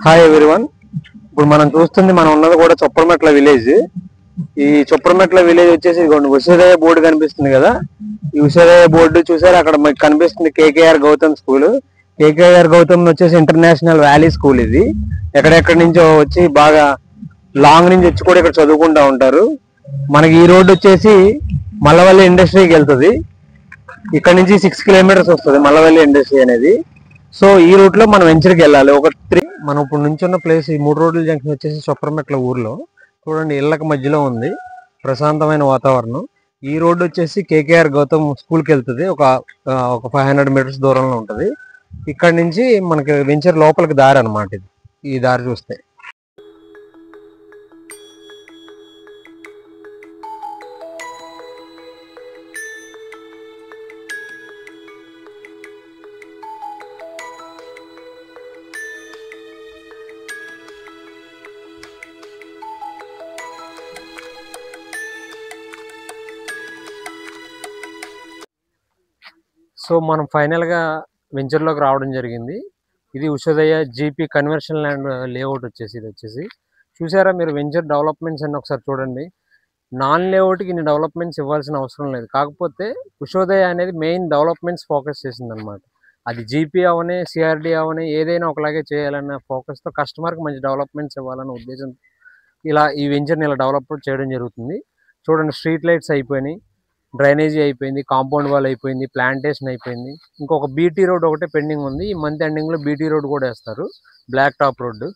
Hi everyone. ఇప్పుడు మనం చూస్తుంది మనం ఉన్నది కూడా చొప్పరమెట్ల విలేజ్. ఈ చొప్పరమెట్ల విలేజ్ వచ్చేసి ఇదిగోండి ఉషోదయ బోర్డు కనిపిస్తుంది కదా. ఈ ఉషోదయ బోర్డు చూసారు అక్కడ మీకు కనిపిస్తుంది KKR Gautam school. KKR Gautam వచ్చేసి ఇంటర్నేషనల్ వ్యాలీ స్కూల్. ఇది ఎక్కడెక్కడి నుంచో వచ్చి బాగా లాంగ్ నుంచి వచ్చి కూడా ఇక్కడ చదువుకుంటా ఉంటారు. మనకి ఈ రోడ్డు వచ్చేసి మల్లవల్లి ఇండస్ట్రీకి వెళ్తుంది. ఇక్కడ నుంచి 6 కిలోమీటర్స్ వస్తుంది మల్లవల్లి ఇండస్ట్రీ అనేది. సో ఈ రూట్ లో మనం వెంచర్కి వెళ్ళాలి. మనం ఇప్పుడు నుంచి ఉన్న ప్లేస్ ఈ 3 రోడ్ల జంక్షన్ వచ్చేసి చొప్పరమెట్ల ఊర్లో చూడండి, ఇళ్ళకి మధ్యలో ఉంది, ప్రశాంతమైన వాతావరణం. ఈ రోడ్డు వచ్చేసి కేకేఆర్ గౌతమ్ స్కూల్కి వెళ్తుంది. ఒక 500 మీటర్స్ దూరంలో ఉంటుంది. ఇక్కడ నుంచి మనకి వెంచర్ లోపలికి దారి అనమాట. ఇది ఈ దారి చూస్తే సో మనం ఫైనల్గా వెంచర్లోకి రావడం జరిగింది. ఇది Ushodaya GP conversion land layout వచ్చేసి ఇది వచ్చేసి చూసారా మీరు. వెంచర్ డెవలప్మెంట్స్ అన్ని ఒకసారి చూడండి. నాన్ లేఅవుట్కి ఇన్ని డెవలప్మెంట్స్ ఇవ్వాల్సిన అవసరం లేదు. కాకపోతే ఉషోదయ అనేది మెయిన్ డెవలప్మెంట్స్ ఫోకస్ చేసింది అనమాట. అది జీపీ అవని సిఆర్డి అవని ఏదైనా ఒకలాగే చేయాలన్న ఫోకస్తో కస్టమర్కి మంచి డెవలప్మెంట్స్ ఇవ్వాలన్న ఉద్దేశంతో ఇలా ఈ వెంచర్ని ఇలా డెవలప్ చేయడం జరుగుతుంది. చూడండి, స్ట్రీట్ లైట్స్ అయిపోయినాయి, డ్రైనేజీ అయిపోయింది, కాంపౌండ్ వాల్ అయిపోయింది, ప్లాంటేషన్ అయిపోయింది. ఇంకొక బీటీ రోడ్ ఒకటే పెండింగ్ ఉంది. ఈ మంత్ ఎండింగ్లో బీటీ రోడ్ కూడా వేస్తారు, బ్లాక్ టాప్ రోడ్డు.